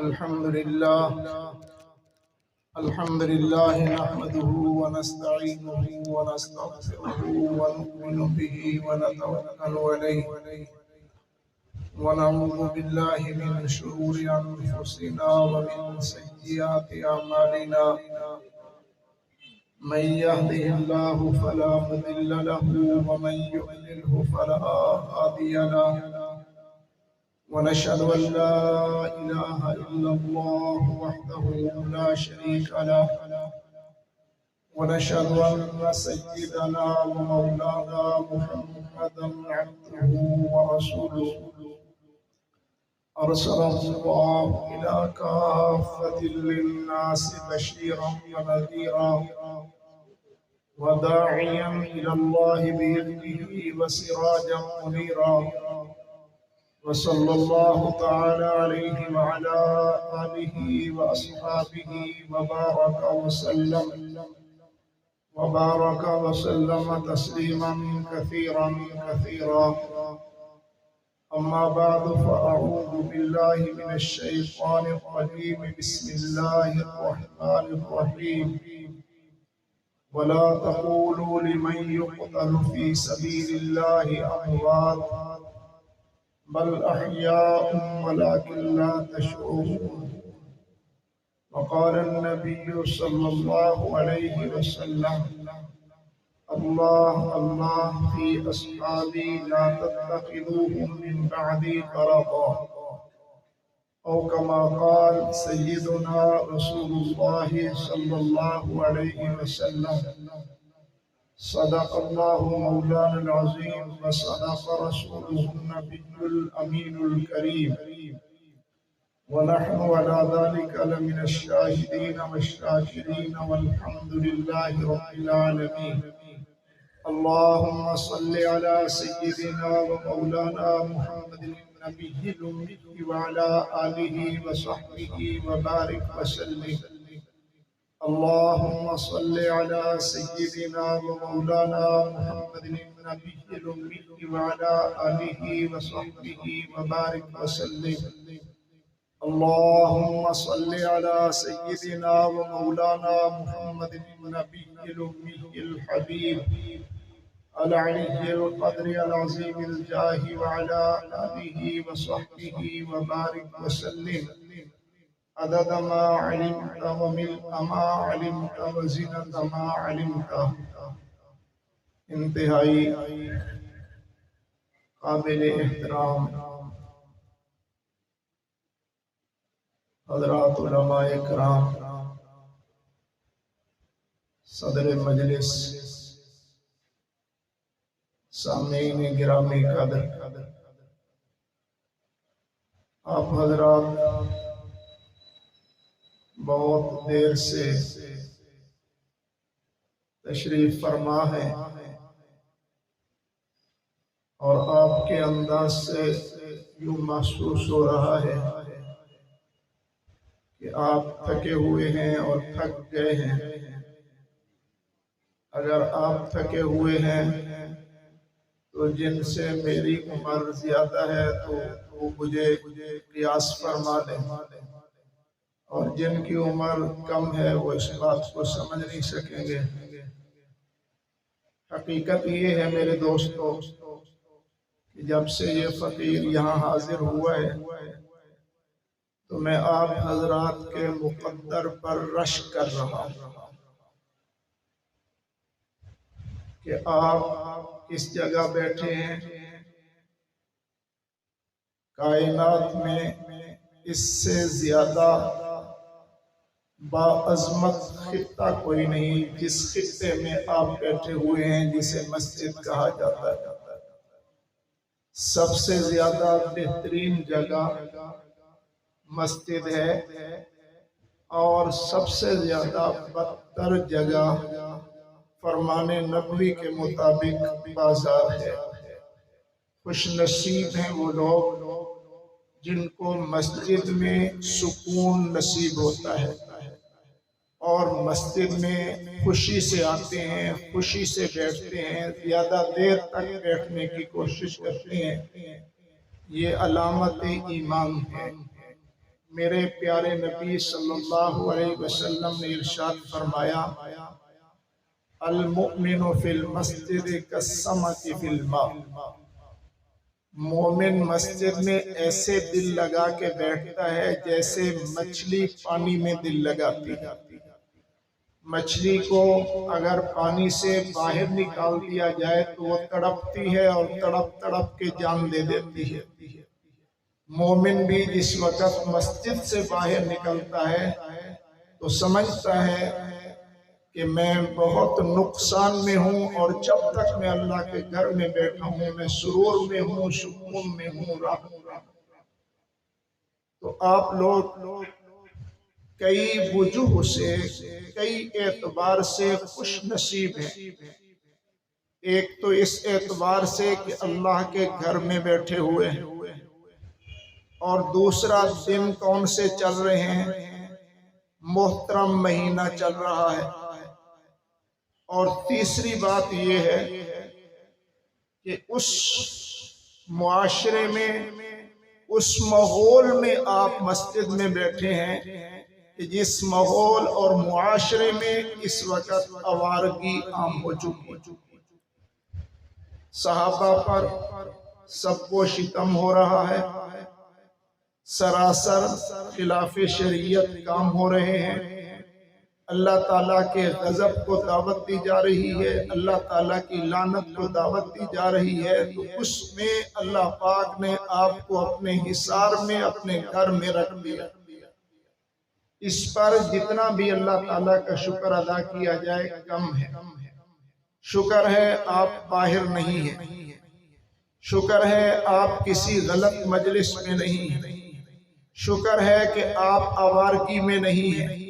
الحمد لله نحمده ونستعينه ونستغفره ونؤمن به ونتوكل عليه ونعوذ بالله من شرور أنفسنا ومن سيئات أعمالنا من يهده الله فلا مضل له ومن يضلله فلا هادي له ونشهد أن لا إله إلا الله وحده لا شريك له ونشهد أن سيدنا ومولانا محمدا عبده ورسوله أرسله الله إلى كافة للناس بشيرا ونذيرا وداعيا إلى الله بإذنه وسراجا منيرا وصلى الله تعالى عليه وعلى آله وأصحابه وبارك وسلم تسليما كثيرا كثيرا. أما بعد فأعوذ بالله من الشيطان الرجيم. بسم الله الرحمن الرحيم. ولا تقولوا لمن يقتل في سبيل الله أموات بل أحياء ولكن لا تشعرون. وقال النبي صلى الله عليه وسلم الله الله في أصحابي لا تتخذوهم من بعدي غرضا، أو كما قال سيدنا رسول الله صلى الله عليه وسلم. صدق الله مولانا العظيم وصدق رسوله النبي الأمين الكريم، ونحن على ذلك لمن الشاهدين والشاكرين والحمد لله رب العالمين. اللهم صل على سيدنا ومولانا محمد النبي الأمي وعلى آله وصحبه وبارك وسلم. اللهم صل على سيدنا ومولانا محمد النبي الأمي وعلى آله وصحبه وبارك وسلم. اللهم صل على سيدنا ومولانا محمد النبي الأمي الحبيب العلي القدر العظيم الجاه وعلى آله وصحبه وبارك وسلم عدد ما علمت وملء ما علمت وزنة ما علمت. انتہائی قابل احترام حضرات علماء کرام، صدر مجلس، سامعین گرامی قدر، آپ حضرات بہت دیر سے تشریف فرما ہیں اور آپ کے انداز سے یوں محسوس ہو رہا ہے کہ آپ تھکے ہوئے ہیں اور تھک گئے ہیں. اگر آپ تھکے ہوئے ہیں تو جن سے میری عمر زیادہ ہے تو وہ مجھے قیاس فرما دیں، اور جن کی عمر کم ہے وہ اس بات کو سمجھ نہیں سکیں گے. حقیقت یہ ہے میرے دوستو کہ جب سے یہ فقیر یہاں حاضر ہوا ہے تو میں آپ حضرات کے مقدر پر رشک کر رہا ہوں کہ آپ اس جگہ بیٹھے ہیں. کائنات میں اس سے زیادہ باعظمت خطہ کوئی نہیں جس خطے میں آپ بیٹھے ہوئے ہیں، جسے مسجد کہا جاتا ہے. سب سے زیادہ بہترین جگہ مسجد ہے اور سب سے زیادہ بدتر جگہ فرمان نبوی کے مطابق بازار ہے. خوش نصیب ہیں وہ لوگ جن کو مسجد میں سکون نصیب ہوتا ہے اور مسجد میں خوشی سے آتے ہیں، خوشی سے بیٹھتے ہیں، زیادہ دیر تک بیٹھنے کی کوشش کرتے ہیں. یہ علامت ایمان ہے. میرے پیارے نبی صلی اللہ علیہ وسلم نے ارشاد فرمایا المؤمن فی المسجد کالسمک فی الماء، مومن مسجد میں ایسے دل لگا کے بیٹھتا ہے جیسے مچھلی پانی میں دل لگاتی ہے۔ مچھلی کو اگر پانی سے باہر نکال دیا جائے تو وہ تڑپتی ہے اور تڑپ تڑپ کے جان دے دیتی ہے۔ مومن بھی جس وقت مسجد سے باہر نکلتا ہے تو سمجھتا ہے کہ میں بہت نقصان میں ہوں، اور جب تک میں اللہ کے گھر میں بیٹھا ہوں میں سرور میں ہوں، سکون میں ہوں، راحت میں ہوں۔ تو آپ لوگ کئی وجوہ سے، کئی اعتبار سے خوش نصیب ہیں۔ ایک تو اس اعتبار سے کہ اللہ کے گھر میں بیٹھے ہوئے ہیں، اور دوسرا دن کون سے چل رہے ہیں؟ محترم مہینہ چل رہا ہے، اور تیسری بات یہ ہے کہ اس معاشرے میں، اس ماحول میں آپ مسجد میں بیٹھے ہیں کہ جس ماحول اور معاشرے میں اس وقت آوارگی عام ہو چکی ہے۔ صحابہ پر سب و شتم ہو رہا ہے، سراسر خلاف شریعت کام ہو رہے ہیں، اللہ تعالیٰ کے غضب کو دعوت دی جا رہی ہے، اللہ تعالیٰ کی لعنت کو دعوت دی جا رہی ہے۔ تو اس میں اللہ پاک نے آپ کو اپنے حصار میں، اپنے گھر میں رکھ دیا۔ اس پر جتنا بھی اللہ تعالیٰ کا شکر ادا کیا جائے کم ہے۔ شکر ہے آپ باہر نہیں ہیں، شکر ہے آپ کسی غلط مجلس میں نہیں ہیں، شکر ہے کہ آپ آوارگی میں نہیں ہیں،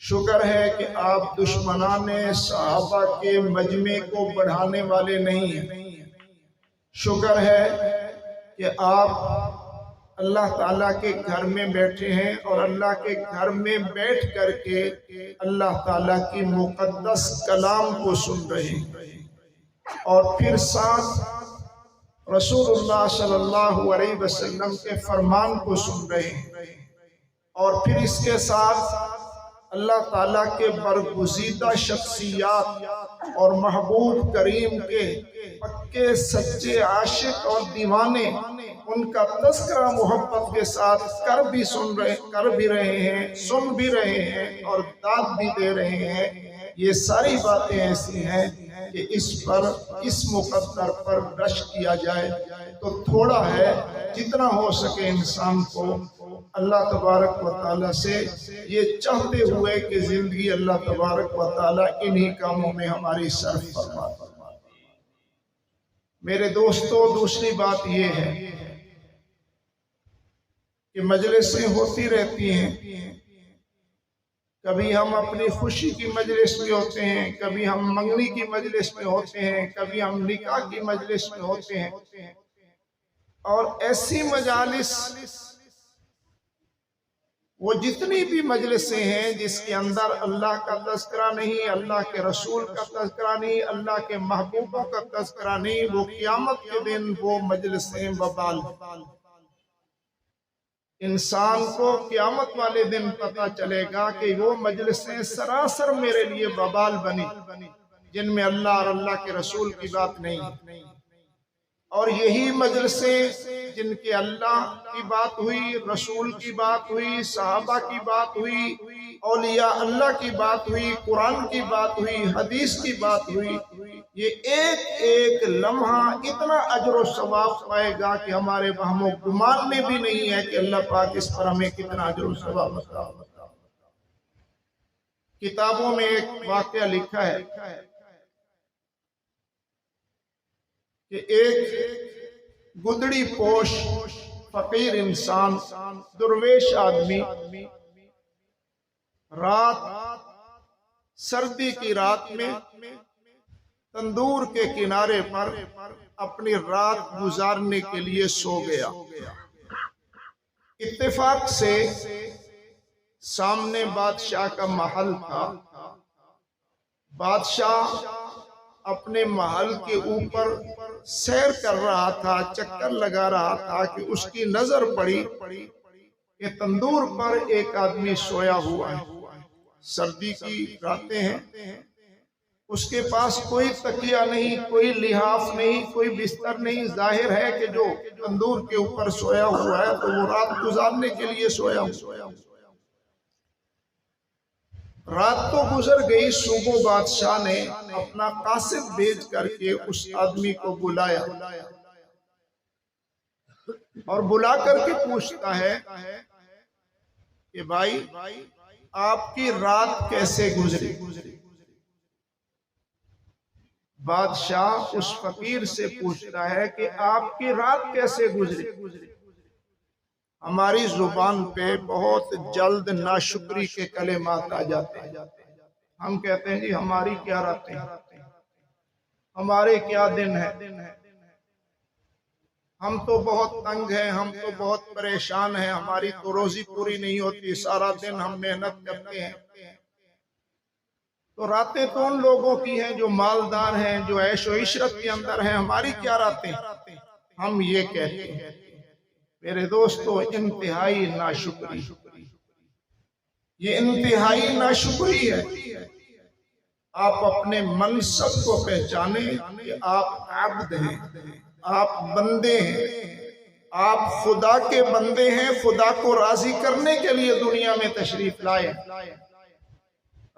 شکر ہے کہ آپ دشمنان صحابہ کے مجمع کو بڑھانے والے نہیں ہیں، شکر ہے کہ آپ اللہ تعالیٰ کے گھر میں بیٹھے ہیں، اور اللہ کے گھر میں بیٹھ کر کے اللہ تعالیٰ کی مقدس کلام کو سن رہے ہیں، اور پھر ساتھ رسول اللہ صلی اللہ علیہ وسلم کے فرمان کو سن رہے ہیں، اور پھر اس کے ساتھ اللہ تعالیٰ کے برگزیدہ شخصیات اور محبوب کریم کے پکے سچے عاشق اور دیوانے، ان کا تذکرہ محبت کے ساتھ کر بھی رہے ہیں، سن بھی رہے ہیں، اور داد بھی دے رہے ہیں۔ یہ ساری باتیں ایسی ہیں کہ اس پر، اس مقدر پر رشک کیا جائے تو تھوڑا ہے۔ جتنا ہو سکے انسان کو اللہ تبارک و تعالیٰ سے یہ چاہتے ہوئے کہ زندگی اللہ تبارک و تعالیٰ انہی کاموں میں ہماری صرف فرما۔ میرے دوستو، دوسری بات یہ ہے کہ مجلسیں ہوتی رہتی ہیں، کبھی ہم اپنی خوشی کی مجلس میں ہوتے ہیں، کبھی ہم منگنی کی مجلس میں ہوتے ہیں، کبھی ہم نکاح کی مجلس میں ہوتے ہیں، اور ایسی مجالس، وہ جتنی بھی مجلسیں ہیں جس کے اندر اللہ کا تذکرہ نہیں، اللہ کے رسول کا تذکرہ نہیں، اللہ کے محبوبوں کا تذکرہ نہیں، وہ قیامت کے دن وہ مجلسیں وبال ہیں۔ انسان کو قیامت والے دن پتہ چلے گا کہ وہ مجلسیں سراسر میرے لیے وبال بنی، جن میں اللہ اور اللہ کے رسول کی بات نہیں، اور یہی مجلسیں جن کے اللہ کی بات ہوئی، رسول کی بات ہوئی، صحابہ کی بات ہوئی، اولیاء اللہ کی بات ہوئی، قرآن کی بات ہوئی، حدیث کی بات ہوئی، یہ ایک ایک لمحہ اتنا اجر و ثواب پائے گا کہ ہمارے وہم و گمان میں بھی نہیں ہے کہ اللہ پاک اس پر ہمیں کتنا اجر و ثواب عطا۔ کتابوں میں ایک واقعہ لکھا ہے کہ ایک گدڑی پوش فقیر انسان، درویش آدمی، رات، سردی کی رات میں تندور کے کنارے پر اپنی رات گزارنے کے لیے سو گیا۔ اتفاق سے سامنے بادشاہ کا محل تھا۔ بادشاہ اپنے محل کے اوپر سیر کر رہا تھا، چکر لگا رہا تھا کہ اس کی نظر پڑی کہ تندور پر ایک آدمی سویا ہوا ہے، سردی کی راتیں ہیں، اس کے پاس کوئی تکیہ نہیں، کوئی لحاف نہیں، کوئی بستر نہیں، ظاہر ہے کہ جو تندور کے اوپر سویا ہوا ہے تو وہ رات گزارنے کے لیے سویا ہوا۔ رات تو گزر گئی، صبح بادشاہ نے اپنا قاصد بھیج کر کے اس آدمی کو بلایا اور بلا کر کے پوچھتا ہے کہ بھائی آپ کی رات کیسے گزری؟ بادشاہ اس فقیر سے پوچھتا ہے کہ آپ کی رات کیسے گزری؟ ہماری زبان پہ بہت جلد ناشکری کے کلمات آ جاتے ہیں۔ ہم کہتے ہیں جی ہماری کیا راتیں، ہمارے کیا دن ہے، ہم تو بہت تنگ ہیں، ہم تو بہت پریشان ہیں، ہماری تو روزی پوری نہیں ہوتی، سارا دن ہم محنت کرتے ہیں۔ تو راتیں تو ان لوگوں کی ہیں جو مالدار ہیں، جو عیش و عشرت کے اندر ہیں، ہماری کیا راتیں؟ ہم یہ کہتے ہیں۔ میرے دوستو، انتہائی ناشکری، یہ انتہائی ناشکری ہے۔ آپ اپنے منصب کو پہچانیں کہ آپ عبد ہیں، آپ بندے ہیں، آپ خدا کے بندے ہیں، خدا کو راضی کرنے کے لیے دنیا میں تشریف لائے۔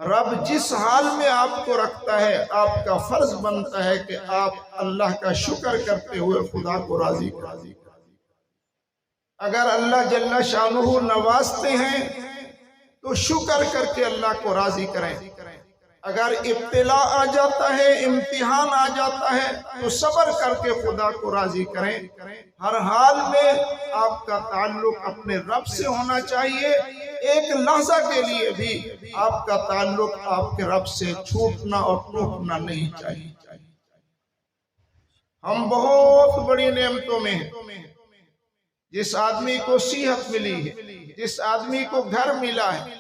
رب جس حال میں آپ کو رکھتا ہے، آپ کا فرض بنتا ہے کہ آپ اللہ کا شکر کرتے ہوئے خدا کو راضی کریں۔ اگر اللہ جل شانہ نوازتے ہیں تو شکر کر کے اللہ کو راضی کریں، اگر ابتلا آ جاتا ہے، امتحان آ جاتا ہے تو صبر کر کے خدا کو راضی کریں۔ ہر حال میں آپ کا تعلق اپنے رب سے ہونا چاہیے، ایک لحظہ کے لیے بھی آپ کا تعلق آپ کے رب سے چھوٹنا اور ٹوٹنا نہیں چاہیے۔ ہم بہت بڑی نعمتوں میں ہیں۔ جس آدمی کو صحت ملی ہے، جس آدمی کو گھر ملا ہے،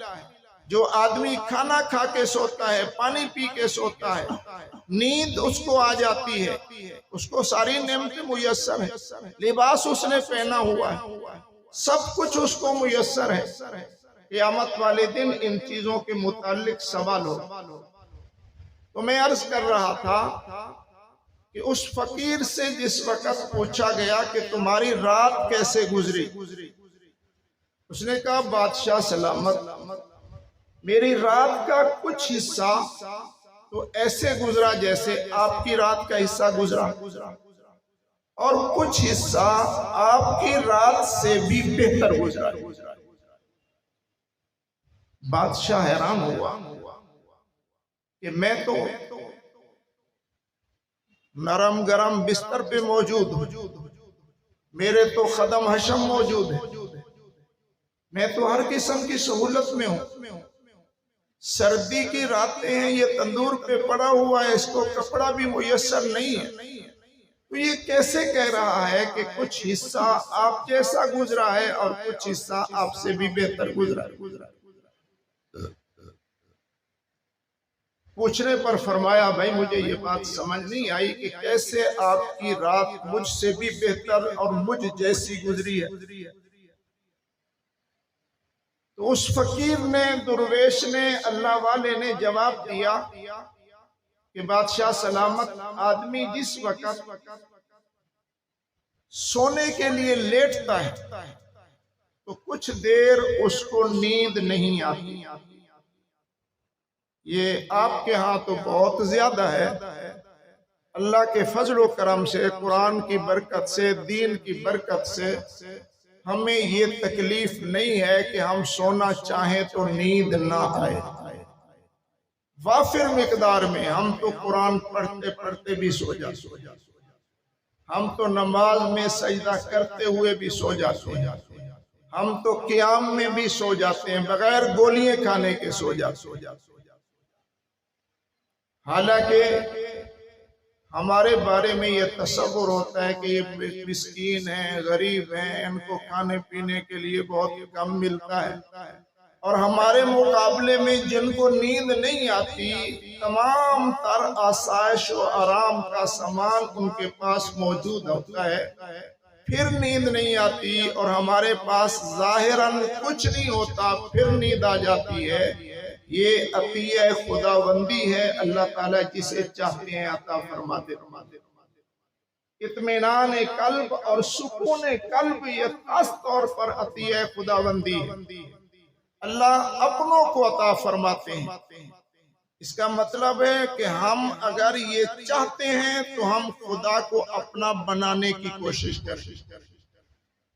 جو آدمی کھانا کھا کے سوتا ہے، پانی پی کے سوتا ہے، نیند اس کو آ جاتی ہے، اس کو ساری نعمتیں میسر ہیں، لباس اس نے پہنا ہوا ہے، سب کچھ اس کو میسر ہے۔ قیامت والے دن ان چیزوں کے متعلق سوال ہو۔ تو میں عرض کر رہا تھا کہ اس فقیر سے جس وقت پوچھا گیا کہ تمہاری رات کیسے گزری، اس نے کہا بادشاہ سلامت، میری رات کا کچھ حصہ تو ایسے گزرا جیسے آپ کی رات کا حصہ گزرا، اور کچھ حصہ آپ کی رات سے بھی بہتر گزرا۔ بادشاہ حیران ہوا کہ میں تو نرم گرم بستر پہ موجود ہوں، میرے تو خدم حشم موجود ہیں، میں تو ہر قسم کی سہولت میں ہوں، سردی کی راتیں ہیں، یہ تندور پہ پڑا ہوا ہے، اس کو کپڑا بھی میسر نہیں ہے، تو یہ کیسے کہہ رہا ہے کہ کچھ حصہ آپ جیسا گزرا ہے اور کچھ حصہ آپ سے بھی بہتر گزرا ہے؟ پوچھنے پر فرمایا بھائی مجھے یہ بات سمجھ نہیں آئی کہ کیسے آپ کی رات مجھ سے بھی بہتر اور مجھ جیسی گزری ہے۔ تو اس فقیر نے، درویش نے، اللہ والے نے جواب دیا کہ بادشاہ سلامت، آدمی جس وقت سونے کے لیے لیٹتا ہے تو کچھ دیر اس کو نیند نہیں آتی۔ یہ آپ کے ہاں تو بہت زیادہ ہے، اللہ کے فضل و کرم سے، قرآن کی برکت سے، دین کی برکت سے ہمیں یہ تکلیف نہیں ہے کہ ہم سونا چاہیں تو نیند نہ آئے۔ وافر مقدار میں ہم تو قرآن پڑھتے پڑھتے بھی سو جاتے ہیں، ہم تو نماز میں سجدہ کرتے ہوئے بھی سو جاتے ہیں، ہم تو قیام میں بھی سو جاتے ہیں، بغیر گولیاں کھانے کے سو جاتے ہیں۔ حالانکہ ہمارے بارے میں یہ تصور ہوتا ہے کہ یہ مسکین ہیں، غریب ہیں، ان کو کھانے پینے کے لیے بہت کم ملتا ہے، اور ہمارے مقابلے میں جن کو نیند نہیں آتی، تمام تر آسائش و آرام کا سامان ان کے پاس موجود ہوتا ہے، پھر نیند نہیں آتی اور ہمارے پاس ظاہراً کچھ نہیں ہوتا پھر نیند آ جاتی ہے، یہ عطیہ خداوندی ہے، اللہ تعالیٰ جسے چاہتے ہیں عطا فرماتے۔ اطمینان قلب اور سکون قلب یہ خاص طور پر عطیہ خداوندی ہے، اللہ اپنوں کو عطا فرماتے ہیں۔ اس کا مطلب ہے کہ ہم اگر یہ چاہتے ہیں تو ہم خدا کو اپنا بنانے کی کوشش کریں۔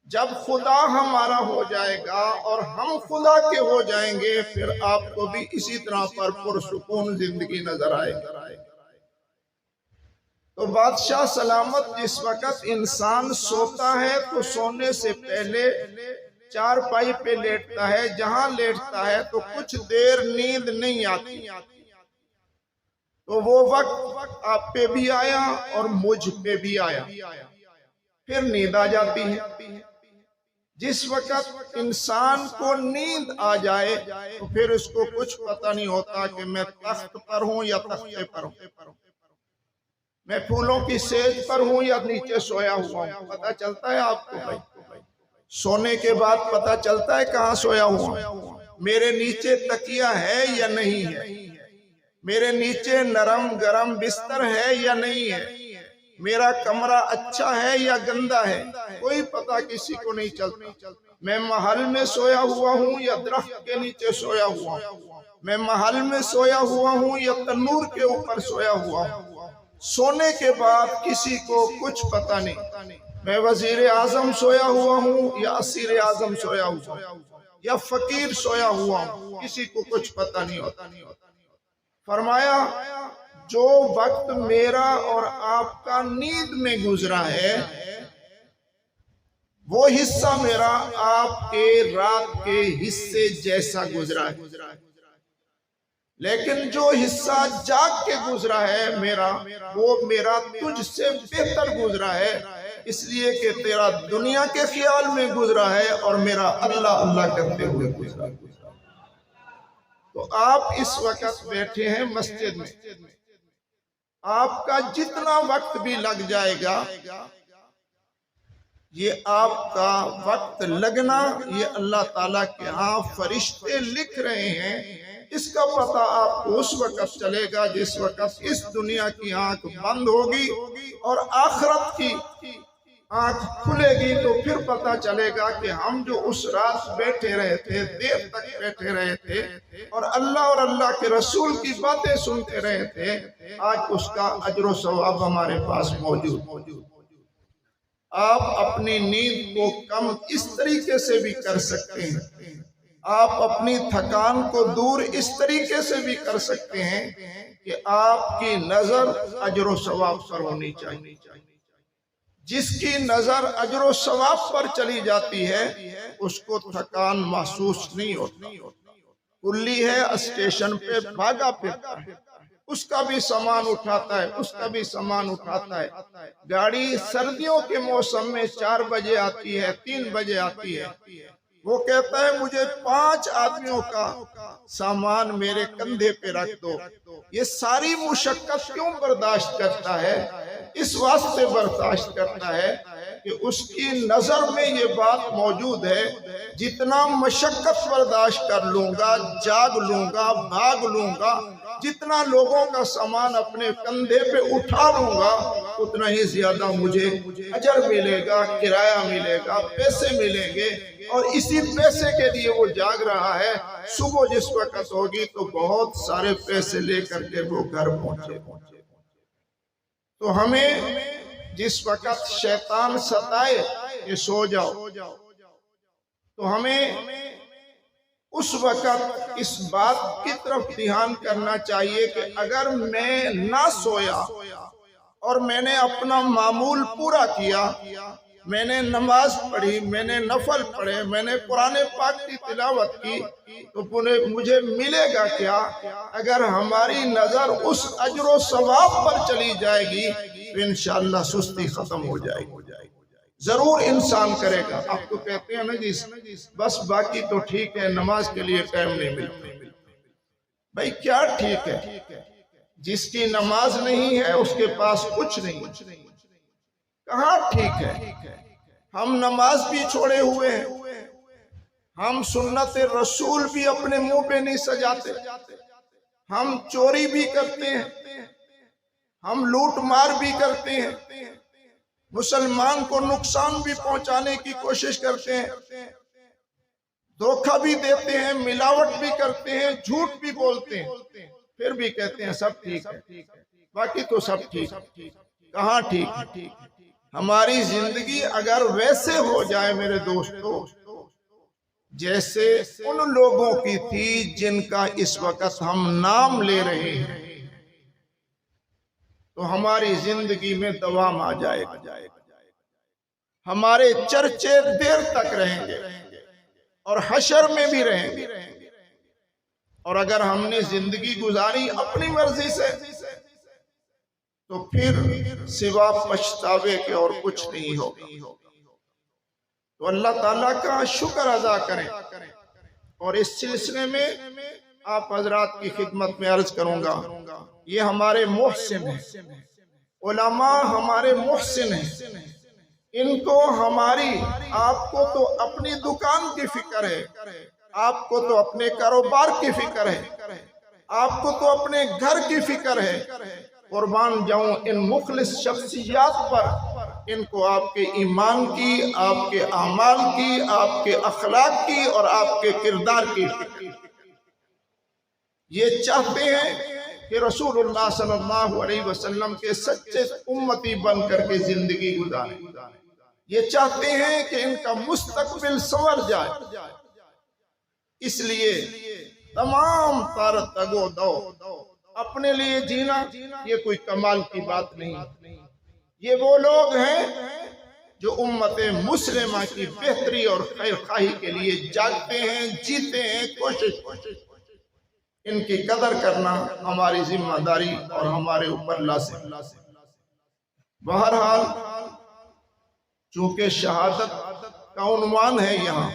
جب خدا ہمارا ہو جائے گا اور ہم خدا کے ہو جائیں گے، پھر آپ کو بھی اسی طرح پر پرسکون زندگی نظر آئے گا۔ تو بادشاہ سلامت جس وقت انسان سوتا ہے تو سونے سے پہلے چارپائی پہ لیٹتا ہے، جہاں لیٹتا ہے تو کچھ دیر نیند نہیں آتی، تو وہ وقت آپ پہ بھی آیا اور مجھ پہ بھی آیا، پھر نیند آ جاتی ہے۔ جس وقت انسان کو نیند آ جائے تو پھر اس کو کچھ پتہ نہیں ہوتا کہ میں تخت پر ہوں یا تختے پر ہوں، میں پھولوں کی سیج پر ہوں یا نیچے سویا ہوا ہوں۔ پتہ چلتا ہے آپ کو بھائی؟ سونے کے بعد پتہ چلتا ہے کہاں سویا ہوا، میرے نیچے تکیہ ہے یا نہیں ہے، میرے نیچے نرم گرم بستر ہے یا نہیں ہے، میرا کمرہ اچھا ہے یا گندا ہے، کوئی پتہ کسی کو نہیں چلتا۔ میں محل میں سویا ہوا ہوں یا درخت کے نیچے سویا ہوا ہوں، میں محل میں سویا ہوا ہوں یا تنور کے اوپر سویا ہوا ہوں۔ سونے کے بعد کسی کو کچھ پتہ نہیں، میں وزیر اعظم سویا ہوا ہوں یا اسیر اعظم سویا ہوا ہوں یا فقیر سویا ہوا ہوں، کسی کو کچھ پتہ نہیں ہوتا۔ فرمایا جو وقت میرا اور آپ کا نیند میں گزرا ہے وہ حصہ میرا آپ کے رات کے حصے جیسا گزرا ہے، لیکن جو حصہ جاگ کے گزرا ہے میرا، وہ میرا تجھ سے بہتر گزرا ہے، اس لیے کہ تیرا دنیا کے خیال میں گزرا ہے اور میرا اللہ اللہ کرتے ہوئے گزرا۔ تو آپ اس وقت بیٹھے ہیں مسجد میں، آپ کا جتنا وقت بھی لگ جائے گا، یہ آپ کا وقت لگنا یہ اللہ تعالیٰ کے ہاں فرشتے لکھ رہے ہیں، اس کا پتہ آپ کو اس وقت چلے گا جس وقت اس دنیا کی آنکھ بند ہوگی اور آخرت کی آنکھ کھلے گی، تو پھر پتہ چلے گا کہ ہم جو اس رات بیٹھے رہے تھے، دیر تک بیٹھے رہے تھے اور اللہ اور اللہ کے رسول کی باتیں سنتے رہے تھے، آج اس کا اجر و ثواب ہمارے پاس موجود۔ آپ اپنی نیند کو کم اس طریقے سے بھی کر سکتے ہیں، آپ اپنی تھکان کو دور اس طریقے سے بھی کر سکتے ہیں کہ آپ کی نظر اجر و ثواب پر ہونی چاہیے۔ جس کی نظر اجر و ثواب پر چلی جاتی ہے اس کو تھکان محسوس نہیں ہوتی۔ کلی ہے اسٹیشن پہ بھاگا پھرتا ہے، اس کا بھی سامان اٹھاتا ہے، اس کا بھی سامان اٹھاتا ہے۔ گاڑی سردیوں کے موسم میں 4 بجے آتی ہے، 3 بجے آتی ہے، وہ کہتا ہے مجھے 5 آدمیوں کا سامان میرے کندھے پہ رکھ دو۔ یہ ساری مشقت کیوں برداشت کرتا ہے؟ اس واسطے برداشت کرتا ہے کہ اس کی نظر میں یہ بات موجود ہے، جتنا مشقت برداشت کر لوں گا، جاگ لوں گا، بھاگ لوں گا، جتنا لوگوں کا سامان اپنے کندھے پہ اٹھا لوں گا، اتنا ہی زیادہ مجھے اجر ملے گا، کرایہ ملے گا، پیسے ملیں گے، اور اسی پیسے کے لیے وہ جاگ رہا ہے۔ صبح جس وقت ہوگی تو بہت سارے پیسے لے کر کے وہ گھر پہنچے۔ تو ہمیں جس وقت شیطان ستائے کہ سو جاؤ، تو ہمیں اس وقت اس بات کی طرف دھیان کرنا چاہیے کہ اگر میں نہ سویا اور میں نے اپنا معمول پورا کیا، میں نے نماز پڑھی، میں نے نفل پڑھے، میں نے قرآن پاک کی تلاوت کی، تو مجھے ملے گا کیا؟ اگر ہماری نظر اس اجر و ثواب پر چلی جائے گی تو انشاءاللہ سستی ختم ہو جائے گی، ضرور انسان کرے گا۔ آپ تو کہتے ہیں نا جی بس باقی تو ٹھیک ہے، نماز کے لیے ٹائم نہیں ملتا۔ بھائی کیا ٹھیک ہے؟ جس کی نماز نہیں ہے اس کے پاس کچھ نہیں، کہاں ٹھیک ہے؟ ہم نماز بھی چھوڑے ہوئے ہیں، ہم سنت رسول بھی اپنے منہ پہ نہیں سجاتے، ہم چوری بھی کرتے ہیں، ہم لوٹ مار بھی کرتے ہیں، مسلمان کو نقصان بھی پہنچانے کی کوشش کرتے ہیں، دھوکہ بھی دیتے ہیں، ملاوٹ بھی کرتے ہیں، جھوٹ بھی بولتے ہیں، پھر بھی کہتے ہیں سب ٹھیک ہے، باقی تو سب ٹھیک ہے۔ کہاں ٹھیک ہے؟ ہماری زندگی اگر ویسے ہو جائے میرے دوستو جیسے ان لوگوں کی تھی جن کا اس وقت ہم نام لے رہے ہیں، تو ہماری زندگی میں دوام آ جائے گا، ہمارے چرچے دیر تک رہیں گے اور حشر میں بھی رہیں گے۔ اور اگر ہم نے زندگی گزاری اپنی مرضی سے تو پھر سوا پچھتاوے کے اور کچھ نہیں ہوگا۔ تو اللہ تعالیٰ کا شکر ادا کریں، اور اس سلسلے میں آپ حضرات کی خدمت میں عرض کروں گا، یہ ہمارے محسن ہیں، علماء ہمارے محسن ہیں، ان کو ہماری، آپ کو تو اپنی دکان کی فکر ہے، آپ کو تو اپنے کاروبار کی فکر ہے، آپ کو تو اپنے گھر کی فکر ہے۔ قربان جاؤں ان مخلص شخصیات پر، ان کو آپ کے ایمان کی، آپ کے اعمال کی، آپ کے اخلاق کی اور آپ کے کردار کی فکر۔ یہ چاہتے ہیں کہ رسول اللہ صلی اللہ علیہ وسلم کے سچے امتی بن کر کے زندگی گزاریں، یہ چاہتے ہیں کہ ان کا مستقبل سنور جائے، اس لیے تمام تر تگو دو اپنے لیے جینا یہ کوئی کمال کی بات نہیں۔ یہ وہ لوگ ہیں جو امت مسلمہ کی بہتری اور خیر خواہی کے لیے جاگتے ہیں، جیتے ہیں، کوشش۔ ان کی قدر کرنا ہماری ذمہ داری اور ہمارے اوپر لازم۔ بہرحال چونکہ شہادت کا عنوان ہے یہاں،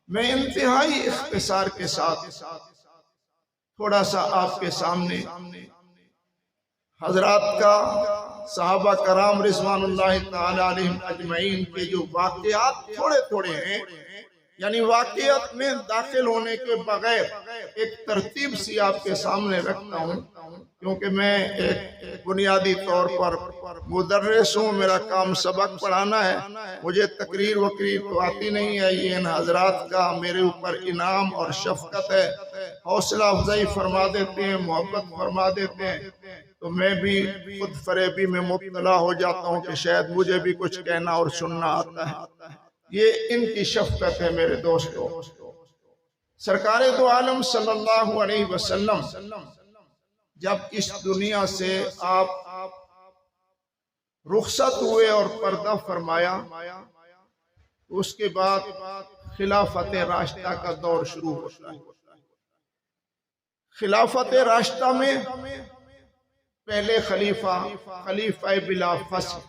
میں انتہائی اختصار کے ساتھ تھوڑا سا آپ کے سامنے حضرات کا، صحابہ کرام رضوان اللہ تعالی علیہم اجمعین کے جو واقعات تھوڑے تھوڑے ہیں، یعنی واقعات میں داخل ہونے کے بغیر ایک ترتیب سی آپ کے سامنے رکھتا ہوں، کیونکہ میں ایک بنیادی طور پر مدرس ہوں، میرا کام سبق پڑھانا ہے، مجھے تقریر وقریر تو آتی نہیں ہے، یہ ان حضرات کا میرے اوپر انعام اور شفقت ہے، حوصلہ افزائی فرما دیتے ہیں، محبت فرما دیتے ہیں، تو میں بھی خود فریبی میں مبتلا ہو جاتا ہوں کہ شاید مجھے بھی کچھ کہنا اور سننا آتا ہے۔ یہ ان کی شفقت ہے میرے دوستو۔ سرکار دو عالم صلی اللہ علیہ وسلم جب اس دنیا سے آپ رخصت ہوئے اور پردہ فرمایا، اس کے بعد خلافت راشدہ کا دور شروع ہوتا ہے۔ خلافت راشدہ میں پہلے خلیفہ بلا فصل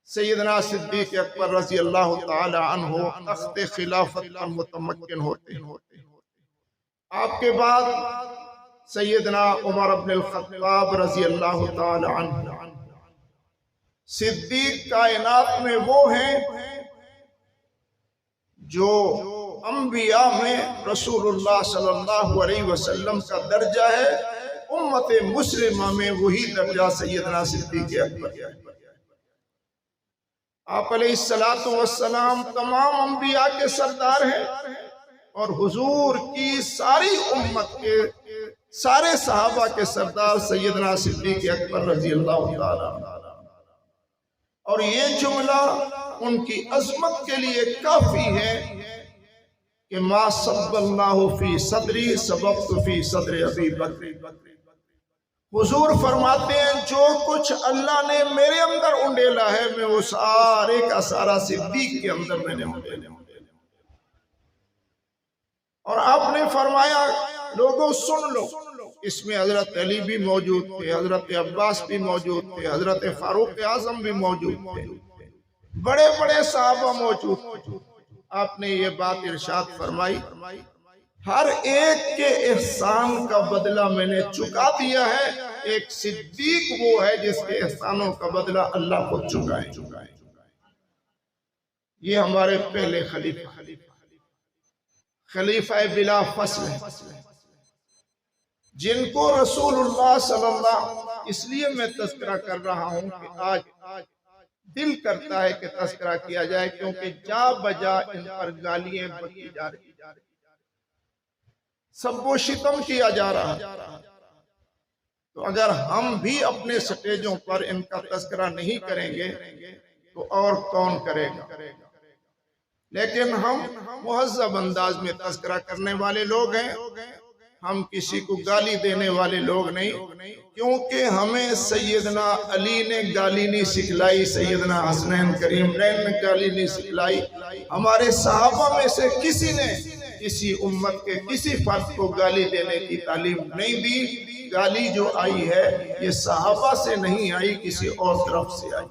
سیدنا صدیق اکبر رضی اللہ تعالی عنہ تخت خلافت پر متمکن ہوتے ہیں۔ آپ کے بعد سیدنا عمر بن الخطاب رضی اللہ تعالی عنہ۔ صدیق کائنات میں وہ ہیں جو انبیاء میں رسول اللہ صلی اللہ علیہ وسلم کا درجہ ہے، امت مسلمہ میں وہی درجہ سیدنا صدیق اکبر۔ آپ علیہ السلام تمام انبیاء کے سردار ہیں، اور حضور کی ساری امت کے سارے صحابہ کے سردار سیدنا صدیق اکبر رضی اللہ تعالی عنہ۔ اور یہ جملہ ان کی عظمت کے لیے کافی ہے کہ ما صب اللہ فی صدری سبقت فی صدر ابی بکر۔ حضور فرماتے ہیں جو کچھ اللہ نے میرے اندر انڈیلا ہے میں وہ سارے کا سارا صدیق کے اندر میں نے انڈیلا۔ اور آپ نے فرمایا لوگوں سن لو، اس میں حضرت علی بھی موجود تھے، حضرت عباس بھی موجود تھے، حضرت فاروق اعظم بھی موجود تھے، بڑے بڑے صحابہ موجود تھے۔ آپ نے یہ بات ارشاد فرمائی، ہر ایک کے احسان کا بدلہ میں نے چکا دیا ہے، ایک صدیق وہ ہے جس کے احسانوں کا بدلہ اللہ خود چکائے۔ یہ ہمارے پہلے خلیفہ بلا فصل ہیں، جن کو رسول اللہ صلی اللہ، اس لیے میں تذکرہ کر رہا ہوں کہ آج دل کرتا ہے کہ تذکرہ کیا جائے، کیونکہ جا بجا ان پر گالیاں بکی جا رہی، سب و شتم کیا جا رہا ہے۔ تو اگر ہم بھی اپنے سٹیجوں پر ان کا تذکرہ نہیں کریں گے تو اور کون کرے گا؟ لیکن ہم مہذب انداز میں تذکرہ کرنے والے لوگ ہیں، ہم کسی کو گالی دینے والے لوگ نہیں، کیونکہ ہمیں سیدنا علی نے گالی نہیں سکھلائی، سیدنا حسنین کریم نے گالی نہیں سکھلائی، ہمارے صحابہ میں سے کسی نے کسی امت کے کسی فرد کو گالی دینے کی تعلیم نہیں دی۔ گالی جو آئی ہے یہ صحابہ سے نہیں آئی، کسی اور طرف سے آئی۔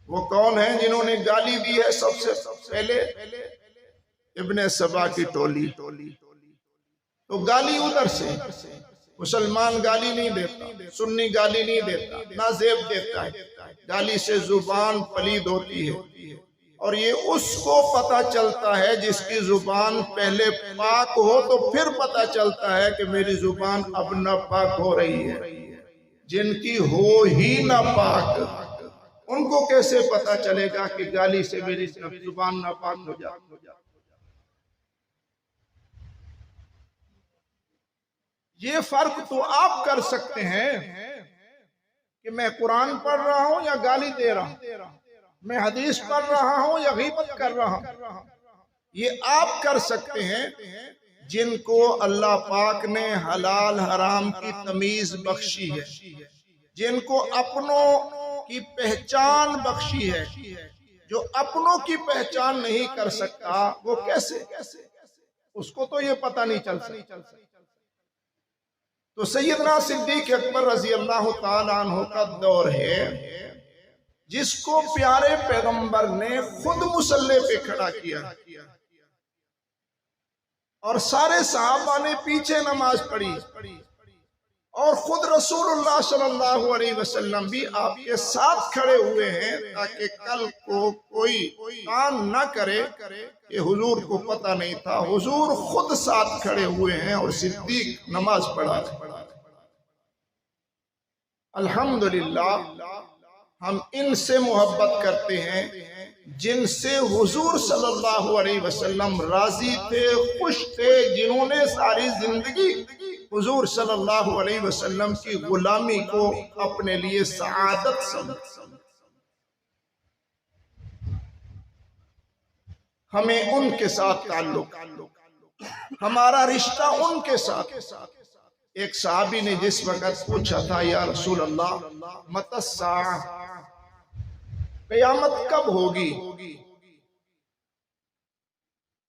وہ کون ہیں جنہوں نے گالی دی ہے؟ سب سے پہلے ابن سبا کی ٹولی۔ تو گالی ادھر سے، مسلمان گالی نہیں دیتا، سنی گالی نہیں دیتا، نہ زیب دیتا ہے، گالی سے زبان پلید ہوتی ہے، اور یہ اس کو پتا چلتا ہے جس کی زبان پہلے پاک ہو، تو پھر پتا چلتا ہے کہ میری زبان اب ناپاک ہو رہی ہے۔ جن کی ہو ہی ناپاک، ان کو کیسے پتا چلے گا کہ گالی سے میری زبان ناپاک ہو جائے؟ یہ فرق تو آپ کر سکتے ہیں کہ میں قرآن پڑھ رہا ہوں یا گالی دے رہا ہوں، میں حدیث پڑھ رہا ہوں یا غیبت کر رہا ہوں، یہ آپ کر سکتے ہیں۔ جن کو اللہ پاک نے حلال حرام کی تمیز بخشی ہے، جن کو اپنوں کی پہچان بخشی ہے، جو اپنوں کی پہچان نہیں کر سکتا وہ کیسے؟ اس کو تو یہ پتہ نہیں چل سکتا۔ تو سیدنا صدیق اکبر رضی اللہ تعالیٰ عنہ کا دور ہے جس کو پیارے پیغمبر نے خود مصلی پہ کھڑا کیا، اور سارے صحابہ نے پیچھے نماز پڑھی، اور خود رسول اللہ صلی اللہ علیہ وسلم بھی آپ کے ساتھ کھڑے ہوئے ہیں تاکہ کل کو کوئی کام نہ کرے کہ حضور کو پتہ نہیں تھا۔ حضور خود ساتھ کھڑے ہوئے ہیں اور صدیق نماز پڑھا رہے۔ الحمدللہ ہم ان سے محبت کرتے ہیں جن سے حضور صلی اللہ علیہ وسلم راضی تھے، خوش تھے، جنہوں نے ساری زندگی حضور صلی اللہ علیہ وسلم کی غلامی کو اپنے لیے سعادت سمجھا۔ ہمیں ان کے ساتھ تعلق، ہمارا رشتہ ان کے ساتھ۔ ایک صحابی نے جس وقت پوچھا تھا یا رسول اللہ متی الساعہ، قیامت کب ہوگی،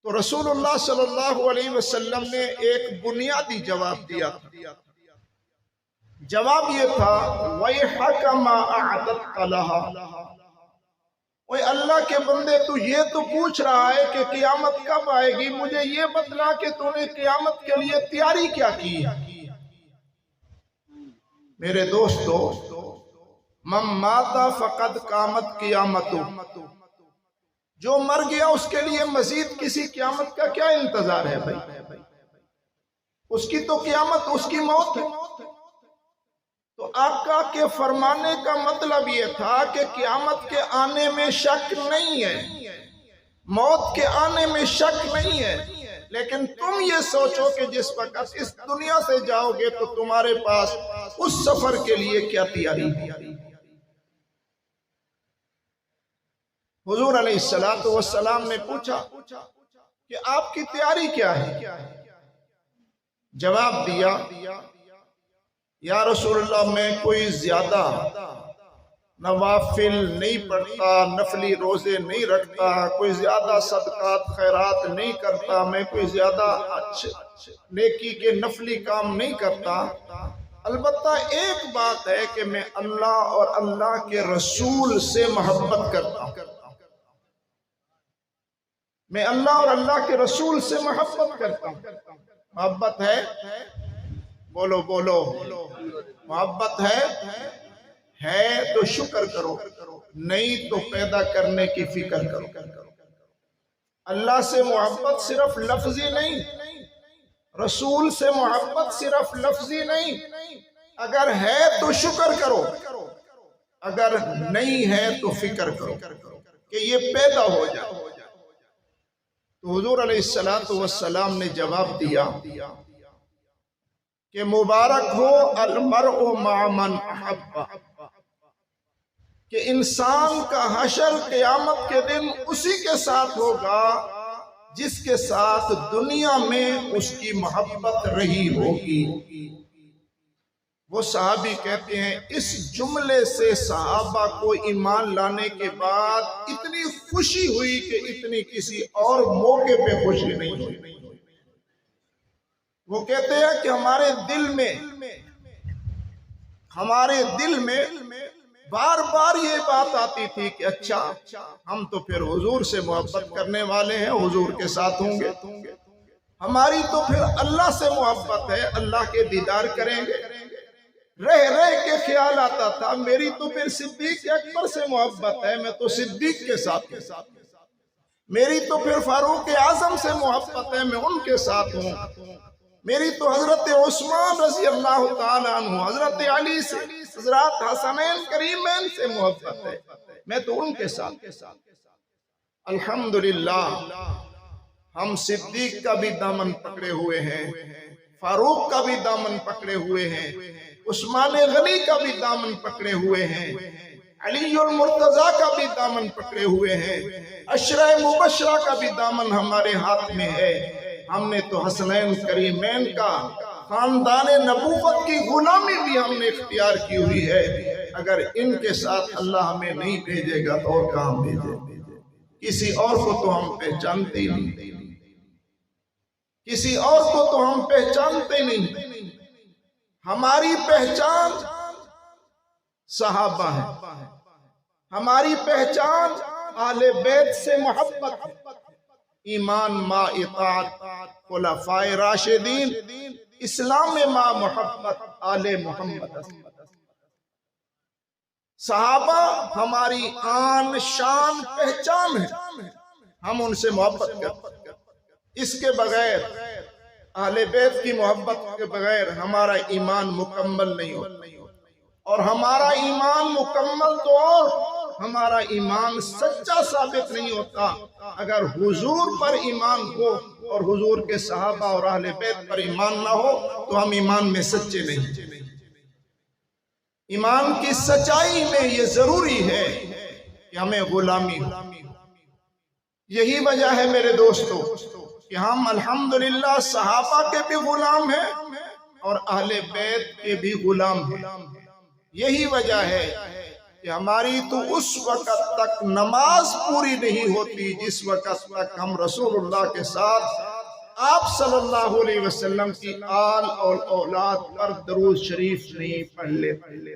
تو رسول اللہ صلی اللہ علیہ وسلم نے ایک بنیادی جواب دیا تھا۔ جواب یہ تھا وَيْحَكَ مَا أَعْدَدْتَ لَهَا، اوہ اللہ کے بندے تو یہ تو پوچھ رہا ہے کہ قیامت کب آئے گی، مجھے یہ بتلا کہ تو نے قیامت کے لیے تیاری کیا کی ہے۔ میرے دوستو، من مات فقد قامت قیامتو، جو مر گیا اس کے لیے مزید کسی قیامت کا کیا انتظار ہے بھائی؟ اس کی تو قیامت اس کی موت ہے۔ تو آقا کے فرمانے کا مطلب یہ تھا کہ قیامت کے آنے میں شک نہیں ہے، موت کے آنے میں شک نہیں ہے، لیکن تم یہ سوچو کہ جس وقت اس دنیا سے جاؤ گے تو تمہارے پاس اس سفر کے لیے کیا تیاری ہے۔ حضور علیہ السلام نے پوچھا کہ آپ کی تیاری کیا ہے؟ جواب دیا یا رسول اللہ میں کوئی زیادہ نوافل نہیں پڑھتا، نفلی روزے نہیں رکھتا، کوئی زیادہ صدقات خیرات نہیں کرتا، میں کوئی زیادہ نیکی کے نفلی کام نہیں کرتا، البتہ ایک بات ہے کہ میں اللہ اور اللہ کے رسول سے محبت کرتا ہوں، میں اللہ اور اللہ کے رسول سے محبت کرتا ہوں۔ محبت ہے؟ بولو بولو، محبت ہے تو شکر کرو، نہیں تو پیدا کرنے کی فکر کرو۔ اللہ سے محبت صرف لفظی نہیں، رسول سے محبت صرف لفظی نہیں، اگر ہے تو شکر کرو، اگر نہیں ہے تو فکر کرو کہ یہ پیدا ہو جائے۔ تو حضور علیہ السلام نے جواب دیا کہ مبارک ہو المرء مع من احب، کہ انسان کا حشر قیامت کے دن اسی کے ساتھ ہوگا جس کے ساتھ دنیا میں اس کی محبت رہی ہوگی۔ وہ صحابی کہتے ہیں اس جملے سے صحابہ کو ایمان لانے کے بعد اتنی خوشی ہوئی کہ اتنی کسی اور موقع پہ خوشی نہیں ہوئی۔ وہ کہتے ہیں کہ ہمارے دل میں بار بار یہ بات آتی تھی کہ اچھا ہم تو پھر حضور سے محبت کرنے والے ہیں، حضور کے ساتھ ہوں گے، ہماری تو پھر اللہ سے محبت ہے، اللہ کے دیدار کریں گے۔ رہ کے خیال آتا تھا میری تو پھر صدیق اکبر سے محبت ہے، میں تو صدیق کے ساتھ ہوں، میری تو پھر فاروق اعظم سے محبت ہے، میں ان کے ساتھ ہوں، میری تو حضرت عثمان رضی اللہ تعالیٰ عنہ، حضرت علی سے، حضرات حسنین کریمین سے محبت ہے، میں تو ان کے ساتھ۔ الحمدللہ ہم صدیق کا بھی دامن پکڑے ہوئے ہیں، فاروق کا بھی دامن پکڑے ہوئے ہیں، عثمان غنی کا بھی دامن پکڑے ہوئے ہیں، علی المرتضیٰ کا بھی دامن پکڑے ہوئے ہیں، عشرہ مبشرہ کا بھی دامن ہمارے ہاتھ میں ہے۔ ہم نے تو حسنین کریمین کا خاندان نبوت کی غلامی بھی ہم نے اختیار کی ہوئی ہے۔ اگر ان کے ساتھ اللہ ہمیں نہیں بھیجے گا تو اور کہاں بھیجے؟ کسی اور کو تو ہم پہچانتے ہی نہیں، کسی اور کو تو ہم پہچانتے نہیں۔ ہماری پہچان صحابہ ہے، ہماری پہچان اہل بیت سے محبت، ایمان ما اطاعت خلفائے راشدین، اسلام ما محبت آل محمد۔ صحابہ ہماری آن شان پہچان ہے، ہم ان سے محبت کرتے ہیں۔ اس کے بغیر اہل بیت کی محبت کے بغیر ہمارا ایمان مکمل نہیں ہوتا، اور ہمارا ایمان مکمل تو اور ہمارا ایمان سچا ثابت نہیں ہوتا اگر حضور پر ایمان ہو اور حضور کے صحابہ اور اہل بیت پر ایمان نہ ہو تو ہم ایمان میں سچے نہیں۔ ایمان کی سچائی میں یہ ضروری ہے کہ ہمیں غلامی ہو۔ یہی وجہ ہے میرے دوستو کہ ہم الحمدللہ صحابہ کے بھی غلام ہیں اور اہل بیت کے بھی غلام ہیں۔ یہی وجہ ہے کہ ہماری تو اس وقت تک نماز پوری نہیں ہوتی جس وقت تک ہم رسول اللہ کے ساتھ آپ صلی اللہ علیہ وسلم کی آل اور اولاد پر درود شریف نہیں پڑھ لیتے۔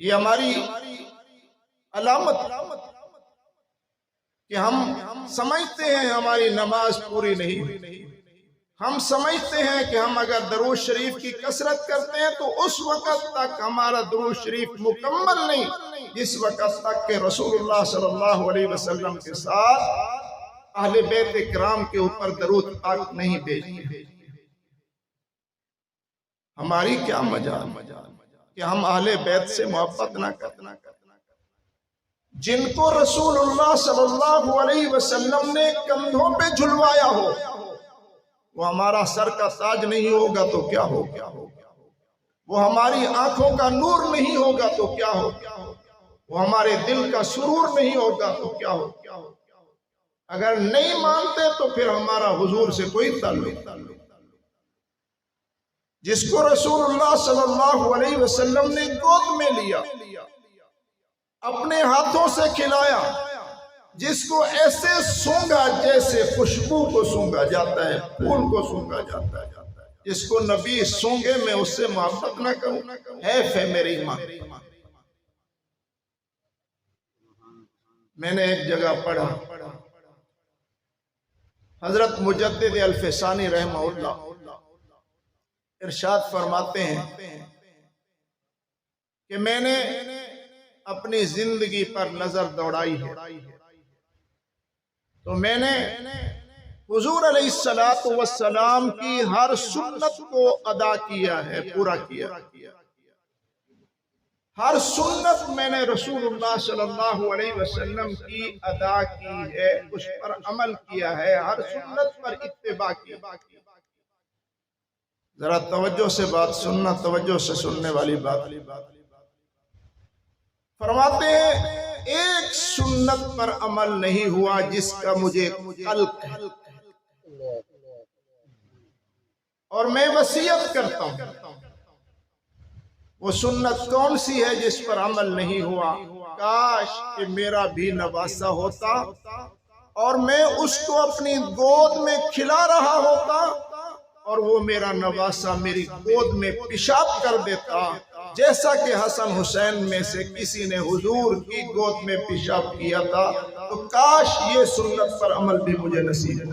یہ ہماری علامت کہ ہم سمجھتے ہیں ہماری نماز پوری نہیں، ہم سمجھتے ہیں کہ ہم اگر درود شریف کی کثرت کرتے ہیں تو اس وقت تک ہمارا درود شریف مکمل نہیں جس وقت تک کہ رسول اللہ صلی اللہ علیہ وسلم کے ساتھ اہل بیت اکرام کے اوپر درود پاک نہیں بھیجتے۔ ہماری کیا مجال کہ ہم اہل بیت سے محبت نہ کرنا، جن کو رسول اللہ صلی اللہ علیہ وسلم نے کندھوں پہ جھلوایا ہو، وہ ہمارا سر کا تاج نہیں ہوگا تو کیا ہوگا؟ وہ ہماری آنکھوں کا نور نہیں ہوگا تو کیا ہوگا؟ وہ ہمارے دل کا سرور نہیں ہوگا تو کیا ہوگا؟ اگر نہیں مانتے تو پھر ہمارا حضور سے کوئی تعلق نہیں۔ جس کو رسول اللہ صلی اللہ علیہ وسلم نے گود میں لیا، اپنے ہاتھوں سے کھلایا، جس کو ایسے سونگا جیسے خوشبو کو سونگا جاتا ہے، پھول کو سونگا جاتا ہے، جس کو نبی سونگے میں اس سے محبت نہ کروں، حیف ہے میری ماں۔ میں نے ایک جگہ پڑھا، حضرت مجدد الفسانی رحمہ اللہ ارشاد فرماتے ہیں کہ میں نے اپنی زندگی پر نظر دوڑائی ہے تو میں نے حضور علیہ السلام کی ہر سنت کو ادا کیا ہے، پورا کیا۔ ہر سنت میں نے رسول اللہ صلی اللہ علیہ وسلم کی ادا کی ہے، اس پر عمل کیا ہے، ہر سنت پر اتباع کی۔ ذرا توجہ سے بات سننا، توجہ سے سننے والی بات۔ فرماتے ہیں ایک سنت پر عمل نہیں ہوا جس کا مجھے قلق ہے، اور میں وصیت کرتا ہوں وہ سنت کون سی ہے جس پر عمل نہیں ہوا؟ کاش کہ میرا بھی نواسا ہوتا اور میں اس کو اپنی گود میں کھلا رہا ہوتا اور وہ میرا نواسا میری گود میں پیشاب کر دیتا، جیسا کہ حسن حسین میں سے کسی نے حضور کی گود میں پیشاب کیا تھا۔ تو کاش یہ سنت پر عمل بھی مجھے نصیب ہے۔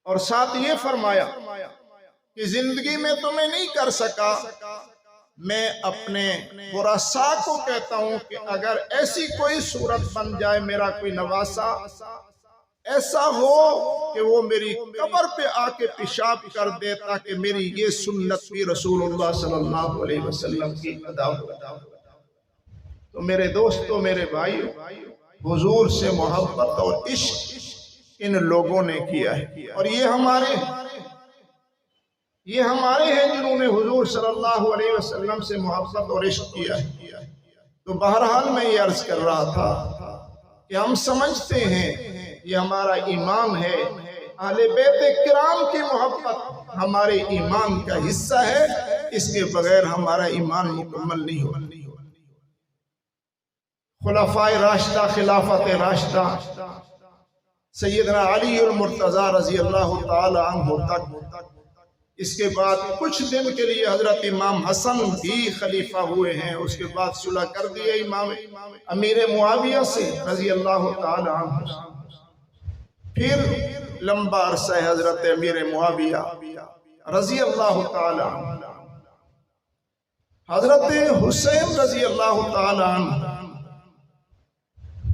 اور ساتھ یہ فرمایا کہ زندگی میں تو میں نہیں کر سکا، میں اپنے ورثاء کو کہتا ہوں کہ اگر ایسی کوئی صورت بن جائے، میرا کوئی نواسا ایسا ہو کہ وہ میری قبر پہ آ کے پیشاب کر دے تاکہ میری یہ سنت بھی رسول اللہ صلی اللہ علیہ وسلم کی ادا ہو۔ تو میرے دوستو، میرے بھائیو، حضور سے محبت اور عشق ان لوگوں نے کیا ہے، اور یہ ہمارے ہیں جنہوں نے حضور صلی اللہ علیہ وسلم سے محبت اور عشق کیا ہے۔ تو بہرحال میں یہ عرض کر رہا تھا کہ ہم سمجھتے ہیں یہ ہمارا ایمان ہے، اہل بیت کرام کی محبت ہمارے ایمان کا حصہ ہے، اس کے بغیر ہمارا ایمان مکمل نہیں ہو۔ خلفائے راشدہ، خلافت راشدہ، سیدنا علی المرتضی رضی اللہ تعالی عنہ تک، اس کے بعد کچھ دن کے لیے حضرت امام حسن بھی خلیفہ ہوئے ہیں، اس کے بعد صلح کر دیے امام امیر معاویہ سے رضی اللہ تعالی عنہ، پھر لمبا عرصہ حضرت امیر معاویہ رضی اللہ تعالی عنہ، حضرت حسین رضی اللہ تعالی عنہ،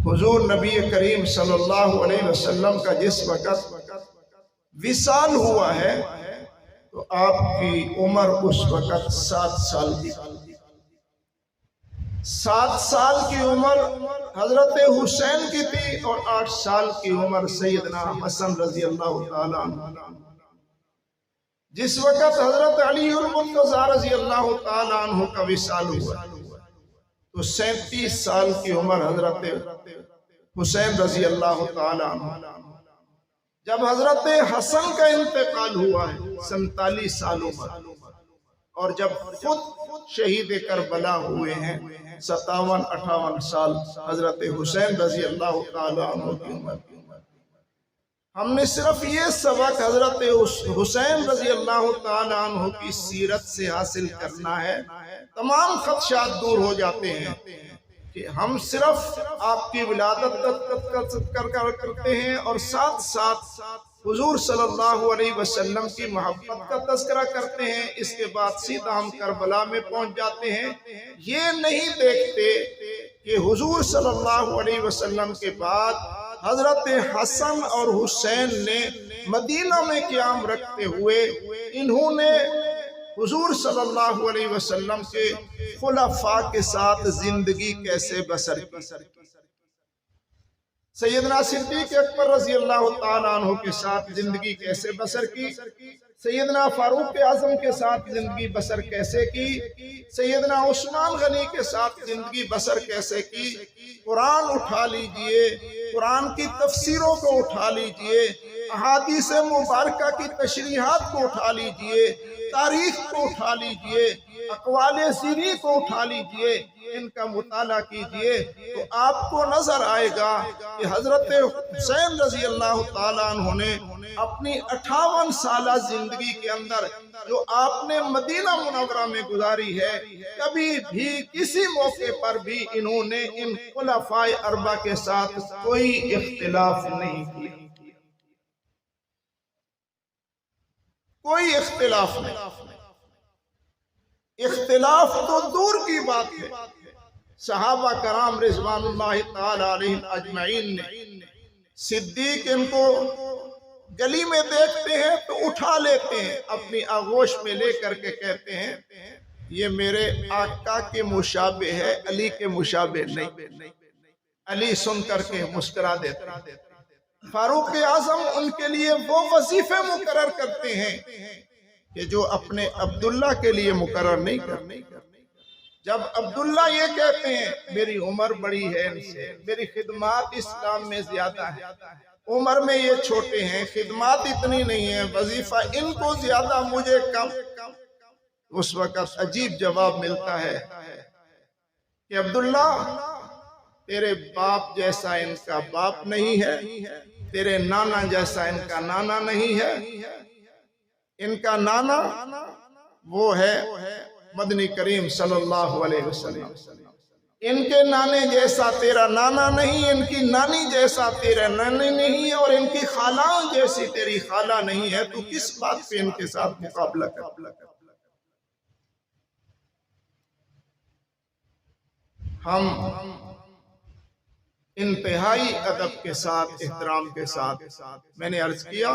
حضور نبی کریم صلی اللہ علیہ وسلم کا جس وقت وصال ہوا ہے تو آپ کی عمر اس وقت 7 سال کی، 7 سال کی عمر حضرت حسین کی تھی اور 8 سال کی عمر سیدنا حسن رضی اللہ تعالیٰ عنہ۔ جس وقت حضرت علی المرتضی رضی اللہ تعالیٰ عنہ کا وصال ہوا تو 37 سال کی عمر حضرت حسین رضی اللہ تعالیٰ عنہ۔ جب حضرت حسن کا انتقال ہوا ہے 47 سال عمر، اور جب خود شہید کربلا ہوئے ہیں 57-58 سال حضرت حسین رضی اللہ تعالیٰ عنہ کی عمر۔ ہم نے صرف یہ سبق حضرت حسین رضی اللہ تعالیٰ عنہ کی سیرت سے حاصل کرنا ہے، تمام خدشات دور ہو جاتے ہیں کہ ہم صرف آپ کی ولادت کرتے ہیں اور ساتھ ساتھ حضور صلی اللہ علیہ وسلم کی محبت کا تذکرہ کرتے ہیں، اس کے بعد سیدھا ہم کربلا میں پہنچ جاتے ہیں۔ یہ نہیں دیکھتے کہ حضور صلی اللہ علیہ وسلم کے بعد حضرت حسن اور حسین نے مدینہ میں قیام رکھتے ہوئے انہوں نے حضور صلی اللہ علیہ وسلم کے خلفاء کے ساتھ زندگی کیسے بسر کی۔ سیدنا صدیق اکبر رضی اللہ تعالیٰ عنہ کے ساتھ زندگی کیسے بسر کی، سیدنا فاروق اعظم کے ساتھ زندگی بسر کیسے کی، سیدنا عثمان غنی کے ساتھ زندگی بسر کیسے کی۔ قرآن اٹھا لیجئے، قرآن کی تفسیروں کو اٹھا لیجئے، احادیث مبارکہ کی تشریحات کو اٹھا لیجئے، تاریخ کو اٹھا لیجئے، اقوال سیری کو اٹھا لیجئے، ان کا مطالعہ کیجئے تو آپ کو نظر آئے گا کہ حضرت حسین رضی اللہ تعالیٰ عنہ نے اپنی 58 سالہ زندگی کے اندر جو آپ نے مدینہ منورہ میں گزاری ہے، کبھی بھی کسی موقع پر بھی انہوں نے ان خلفاء اربعہ کے ساتھ کوئی اختلاف نہیں کیا، کوئی اختلاف نہیں۔ اختلاف تو دور کی بات ہے، صحابہ کرام رضوان اللہ تعالی علیہم اجمعین نے، صدیق ان کو گلی میں دیکھتے ہیں تو اٹھا لیتے ہیں، اپنی آغوش میں لے کر کے کہتے ہیں یہ میرے آقا کے مشابہ ہے، علی کے مشابہ نہیں۔ علی سن کر کے مسکرا دیتے۔ فاروق اعظم ان کے لیے وہ وظیفے مقرر کرتے ہیں کہ جو اپنے عبداللہ کے لیے مقرر نہیں کرتے۔ جب عبداللہ یہ کہتے ہیں میری عمر بڑی ہے ان سے، میری خدمات اسلام میں زیادہ ہے، عمر میں یہ چھوٹے ہیں، خدمات اتنی نہیں ہیں، وظیفہ ان کو زیادہ مجھے کم، اس وقت عجیب جواب ملتا ہے کہ عبداللہ تیرے باپ جیسا ان کا باپ نہیں ہے، تیرے نانا جیسا ان کا نانا نہیں ہے، ان کا نانا وہ ہے مدنی کریم صلی اللہ علیہ وسلم، ان کے نانے جیسا تیرا نانا نہیں، ان کی نانی جیسا تیرا نانی نہیں، اور ان کی خالہ جیسی تیری خالہ نہیں ہے، تو کس بات پہ ان کے ساتھ مقابلہ کر۔ ہم انتہائی ادب کے ساتھ، احترام کے ساتھ، میں نے عرض کیا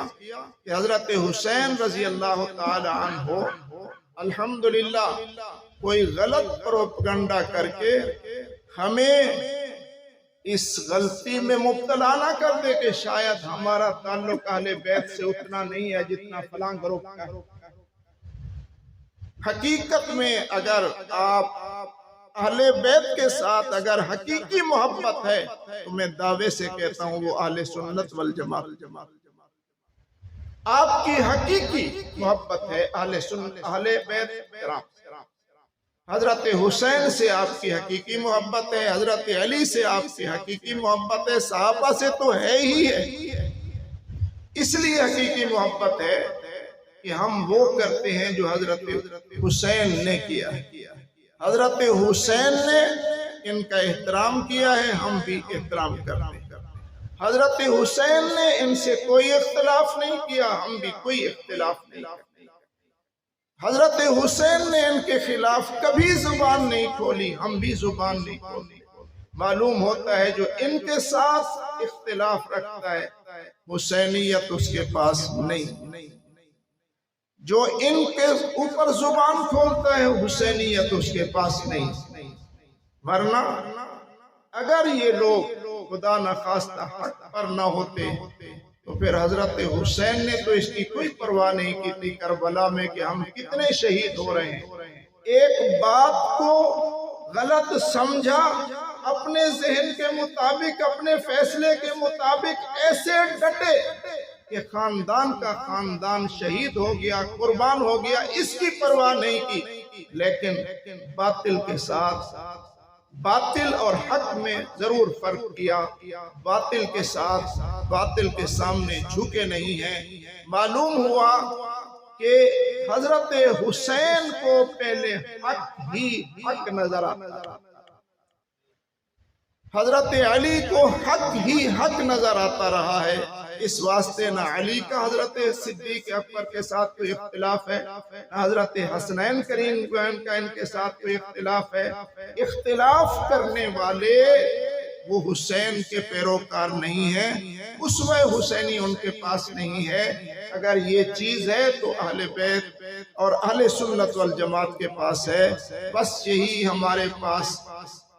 کہ حضرت حسین رضی اللہ تعالی عنہ الحمدللہ کوئی غلط پروپگنڈا کر کے ہمیں اس غلطی میں مبتلا نہ کر دے کہ شاید ہمارا تعلق اہل بیت سے اتنا نہیں ہے جتنا فلاں گروہ کا ہے۔ حقیقت میں اگر آپ اہل بیت کے ساتھ اگر حقیقی محبت ہے تو میں دعوے سے کہتا ہوں وہ اہل سنت والجماعت۔ آپ کی حقیقی محبت ہے اہل سنت اہل بیت کرام، حضرت حسین سے آپ کی حقیقی محبت ہے، حضرت علی سے آپ کی حقیقی محبت ہے، صحابہ سے تو ہے ہی ہے، اس لیے حقیقی محبت ہے کہ ہم وہ کرتے ہیں جو حضرت حسین نے کیا ہے۔ حضرت حسین نے ان کا احترام کیا ہے، ہم بھی احترام کرتے ہیں۔ حضرت حسین نے ان سے کوئی اختلاف نہیں کیا، ہم بھی کوئی اختلاف نہیں کرتے۔ حضرت حسین نے ان کے خلاف کبھی زبان نہیں کھولی، ہم بھی زبان نہیں کھولی۔ معلوم ہوتا ہے جو ان کے ساتھ اختلاف رکھتا ہے حسینیت اس کے پاس نہیں، جو ان کے اوپر زبان کھولتا ہے حسینیت اس کے پاس نہیں۔ ورنہ اگر یہ لوگ خدا نخواستہ حق پر نہ ہوتے تو پھر حضرت حسین نے تو اس کی کوئی پرواہ نہیں کی تھی کربلا میں کہ ہم کتنے شہید ہو رہے ہیں۔ ایک بات کو غلط سمجھا، اپنے ذہن کے مطابق، اپنے فیصلے کے مطابق ایسے ڈٹے کہ خاندان کا خاندان شہید ہو گیا، قربان ہو گیا، اس کی پرواہ نہیں کی، لیکن باطل کے ساتھ، باطل اور حق میں ضرور فرق کیا، باطل کے ساتھ، باطل کے سامنے جھکے نہیں ہیں۔ معلوم ہوا کہ حضرت حسین کو پہلے حق ہی حق نظر آتا، حضرت علی کو حق ہی حق نظر آتا رہا ہے۔ اس واسطے نہ علی کا حضرت صدیق اکبر کے ساتھ کوئی اختلاف ہے، نہ حضرت حسنین کریم کا ان کے ساتھ کوئی اختلاف ہے۔ اختلاف کرنے والے وہ حسین کے پیروکار نہیں ہیں، اسوہ حسینی ان کے پاس نہیں ہے۔ اگر یہ چیز ہے تو اہل بیت اور اہل سنت والجماعت کے پاس ہے۔ بس یہی ہمارے پاس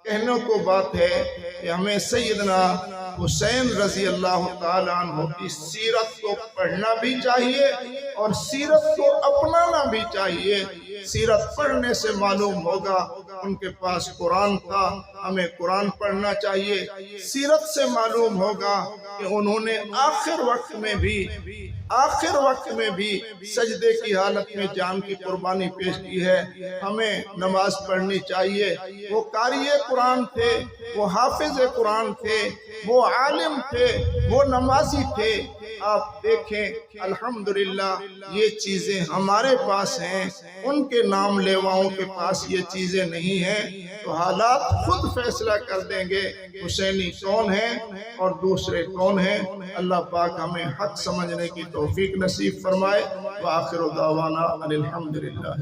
کہنے کو بات ہے کہ ہمیں سیدنا حسین رضی اللہ تعالیٰ عنہ کی سیرت کو پڑھنا بھی چاہیے اور سیرت کو اپنانا بھی چاہیے۔ سیرت پڑھنے سے معلوم ہوگا ان کے پاس قرآن تھا، ہمیں قرآن پڑھنا چاہیے۔ سیرت سے معلوم ہوگا کہ انہوں نے آخر وقت میں بھی سجدے کی حالت میں جان کی قربانی پیش کی ہے۔ ہمیں نماز پڑھنی چاہیے۔ وہ قاری قرآن تھے، وہ حافظ قرآن تھے، وہ عالم تھے، وہ نمازی تھے۔ آپ دیکھیں الحمدللہ یہ چیزیں ہمارے پاس ہیں، ان کے نام لیواؤں کے پاس یہ چیزیں نہیں ہیں۔ تو حالات خود فیصلہ کر دیں گے حسینی کون ہیں اور دوسرے کون ہیں۔ اللہ پاک ہمیں حق سمجھنے کی توفیق نصیب فرمائے۔ وآخر دعوانا الحمدللہ۔